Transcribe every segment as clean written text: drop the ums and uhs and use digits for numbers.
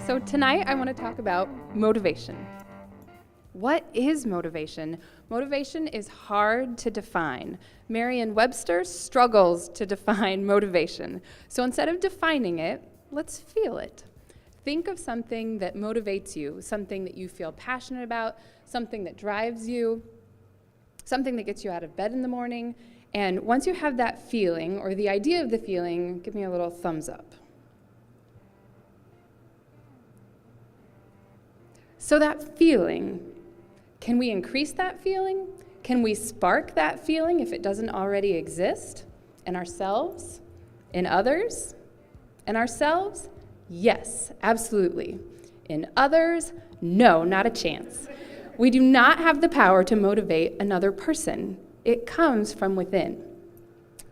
So tonight I want to talk about motivation. What is motivation? Motivation is hard to define. Merriam-Webster struggles to define motivation. So instead of defining it, let's feel it. Think of something that motivates you, something that you feel passionate about, something that drives you, something that gets you out of bed in the morning. And once you have that feeling, or the idea of the feeling, give me a little thumbs up. So that feeling, can we increase that feeling? Can we spark that feeling if it doesn't already exist in ourselves, in others, in ourselves? Yes, absolutely. In others, no, not a chance. We do not have the power to motivate another person. It comes from within.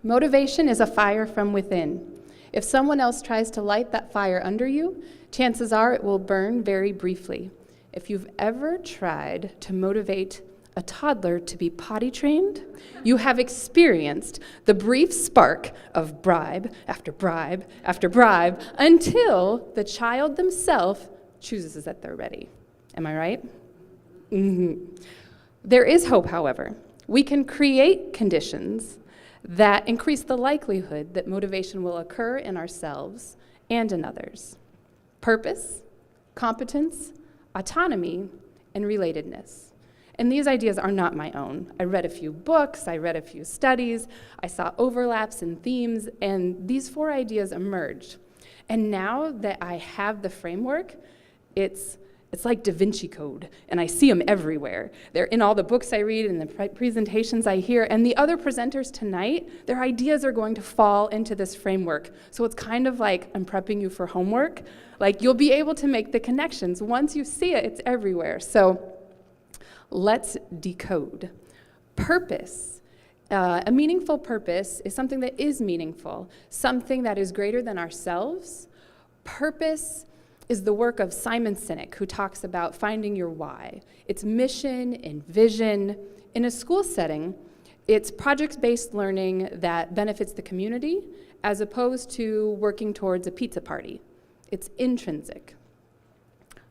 Motivation is a fire from within. If someone else tries to light that fire under you, chances are it will burn very briefly. If you've ever tried to motivate a toddler to be potty trained, you have experienced the brief spark of bribe after bribe after bribe until the child themselves chooses that they're ready. Am I right? Mm-hmm. There is hope, however. We can create conditions that increase the likelihood that motivation will occur in ourselves and in others. Purpose, competence, autonomy, and relatedness. And these ideas are not my own. I read a few books, I read a few studies, I saw overlaps in themes, and these 4 ideas emerged. And now that I have the framework, it's like Da Vinci Code, and I see them everywhere. They're in all the books I read and the presentations I hear, and the other presenters tonight, their ideas are going to fall into this framework. So it's kind of like I'm prepping you for homework. Like you'll be able to make the connections. Once you see it, it's everywhere. So let's decode. Purpose. A meaningful purpose is something that is meaningful, something that is greater than ourselves. Purpose is the work of Simon Sinek, who talks about finding your why. It's mission and vision. In a school setting, it's project-based learning that benefits the community as opposed to working towards a pizza party. It's intrinsic.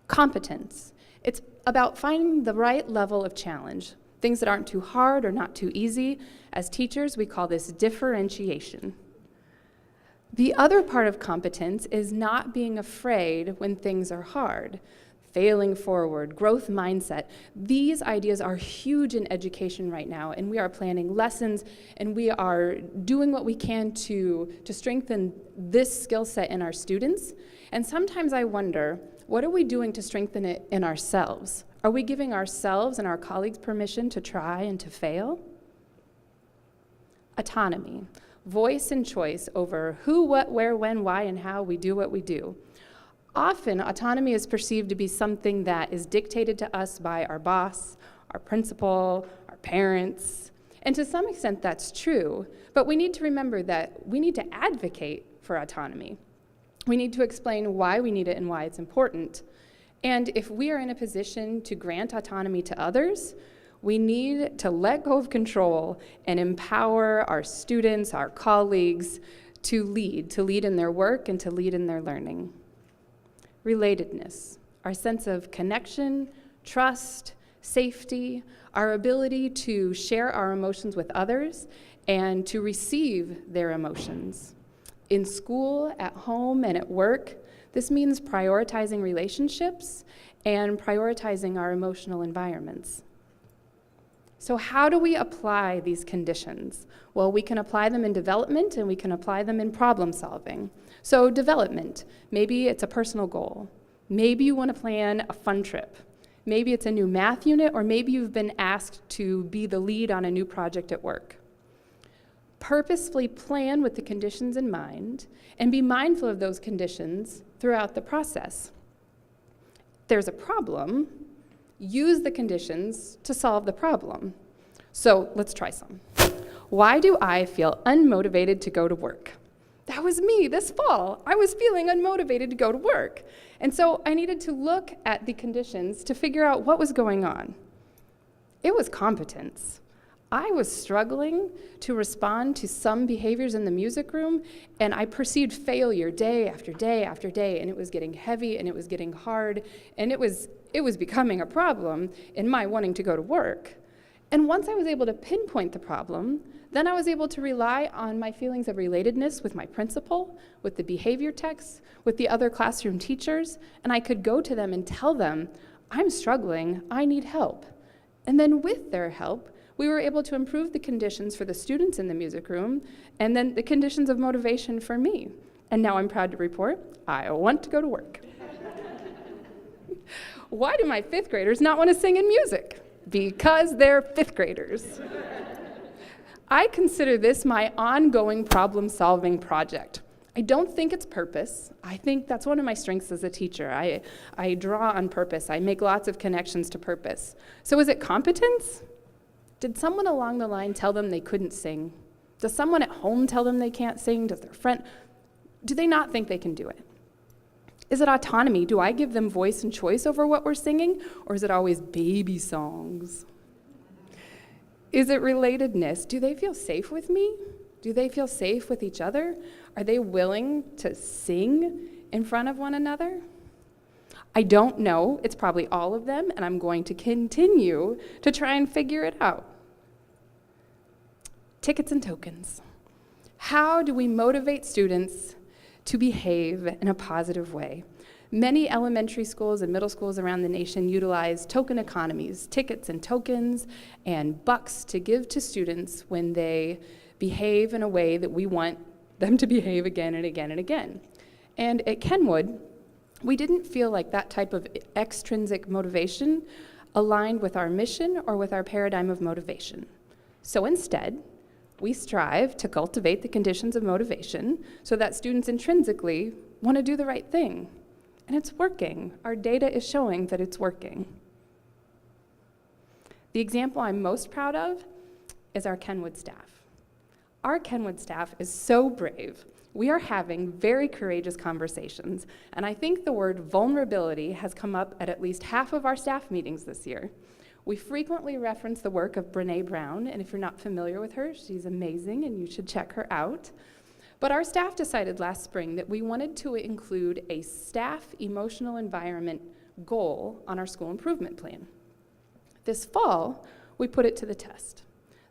Competence. It's about finding the right level of challenge, things that aren't too hard or not too easy. As teachers, we call this differentiation. The other part of competence is not being afraid when things are hard, failing forward, growth mindset. These ideas are huge in education right now, and we are planning lessons, and we are doing what we can to strengthen this skill set in our students. And sometimes I wonder, what are we doing to strengthen it in ourselves? Are we giving ourselves and our colleagues permission to try and to fail? Autonomy. Voice and choice over who, what, where, when, why, and how we do what we do. Often, autonomy is perceived to be something that is dictated to us by our boss, our principal, our parents. And to some extent, that's true. But we need to remember that we need to advocate for autonomy. We need to explain why we need it and why it's important. And if we are in a position to grant autonomy to others, we need to let go of control and empower our students, our colleagues, to lead in their work and to lead in their learning. Relatedness, our sense of connection, trust, safety, our ability to share our emotions with others and to receive their emotions. In school, at home, and at work, this means prioritizing relationships and prioritizing our emotional environments. So how do we apply these conditions? Well, we can apply them in development and we can apply them in problem solving. So development, maybe it's a personal goal. Maybe you want to plan a fun trip. Maybe it's a new math unit, or maybe you've been asked to be the lead on a new project at work. Purposefully plan with the conditions in mind and be mindful of those conditions throughout the process. If there's a problem, use the conditions to solve the problem. So let's try some. Why do I feel unmotivated to go to work? That was me this fall. I was feeling unmotivated to go to work. And so I needed to look at the conditions to figure out what was going on. It was competence. I was struggling to respond to some behaviors in the music room, and I perceived failure day after day after day, and it was getting heavy, and it was getting hard, and it was becoming a problem in my wanting to go to work. And once I was able to pinpoint the problem, then I was able to rely on my feelings of relatedness with my principal, with the behavior techs, with the other classroom teachers, and I could go to them and tell them, I'm struggling, I need help. And then with their help, we were able to improve the conditions for the students in the music room, and then the conditions of motivation for me. And now I'm proud to report, I want to go to work. Why do my fifth graders not want to sing in music? Because they're fifth graders. I consider this my ongoing problem-solving project. I don't think it's purpose. I think that's one of my strengths as a teacher. I draw on purpose. I make lots of connections to purpose. So is it competence? Did someone along the line tell them they couldn't sing? Does someone at home tell them they can't sing? Does their friend? Do they not think they can do it? Is it autonomy? Do I give them voice and choice over what we're singing? Or is it always baby songs? Is it relatedness? Do they feel safe with me? Do they feel safe with each other? Are they willing to sing in front of one another? I don't know. It's probably all of them, and I'm going to continue to try and figure it out. Tickets and tokens. How do we motivate students to behave in a positive way? Many elementary schools and middle schools around the nation utilize token economies, tickets and tokens and bucks to give to students when they behave in a way that we want them to behave again and again and again. And at Kenwood, we didn't feel like that type of extrinsic motivation aligned with our mission or with our paradigm of motivation. So instead, we strive to cultivate the conditions of motivation so that students intrinsically want to do the right thing. And it's working. Our data is showing that it's working. The example I'm most proud of is our Kenwood staff. Our Kenwood staff is so brave. We are having very courageous conversations, and I think the word vulnerability has come up at least half of our staff meetings this year. We frequently reference the work of Brené Brown, and if you're not familiar with her, she's amazing and you should check her out. But our staff decided last spring that we wanted to include a staff emotional environment goal on our school improvement plan. This fall, we put it to the test.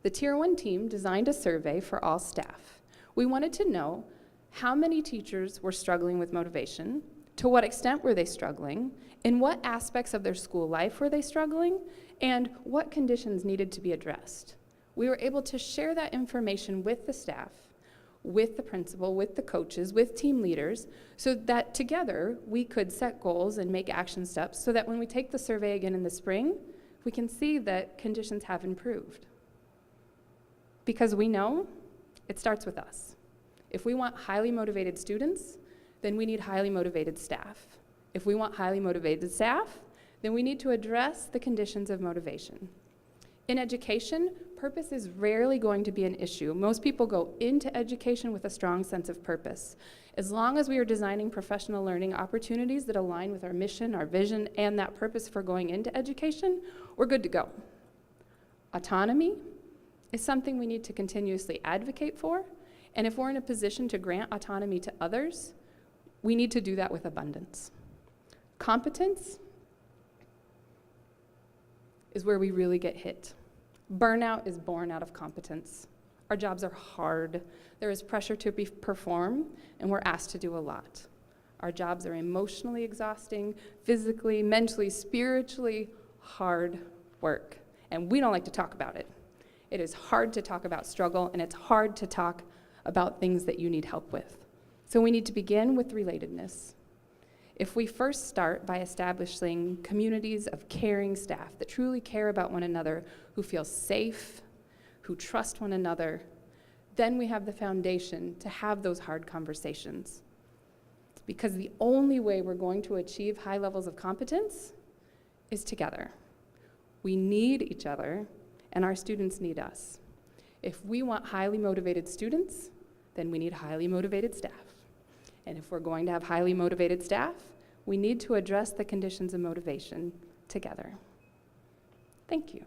The Tier 1 team designed a survey for all staff. We wanted to know how many teachers were struggling with motivation, to what extent were they struggling, in what aspects of their school life were they struggling, and what conditions needed to be addressed. We were able to share that information with the staff, with the principal, with the coaches, with team leaders, so that together we could set goals and make action steps so that when we take the survey again in the spring, we can see that conditions have improved. Because we know it starts with us. If we want highly motivated students, then we need highly motivated staff. If we want highly motivated staff, then we need to address the conditions of motivation. In education, purpose is rarely going to be an issue. Most people go into education with a strong sense of purpose. As long as we are designing professional learning opportunities that align with our mission, our vision, and that purpose for going into education, we're good to go. Autonomy is something we need to continuously advocate for, and if we're in a position to grant autonomy to others, we need to do that with abundance. Competence is where we really get hit. Burnout is born out of competence. Our jobs are hard. There is pressure to perform, and we're asked to do a lot. Our jobs are emotionally exhausting, physically, mentally, spiritually hard work, and we don't like to talk about it. It is hard to talk about struggle, and it's hard to talk about things that you need help with. So we need to begin with relatedness. If we first start by establishing communities of caring staff that truly care about one another, who feel safe, who trust one another, then we have the foundation to have those hard conversations. Because the only way we're going to achieve high levels of competence is together. We need each other, and our students need us. If we want highly motivated students, then we need highly motivated staff. And if we're going to have highly motivated staff, we need to address the conditions of motivation together. Thank you.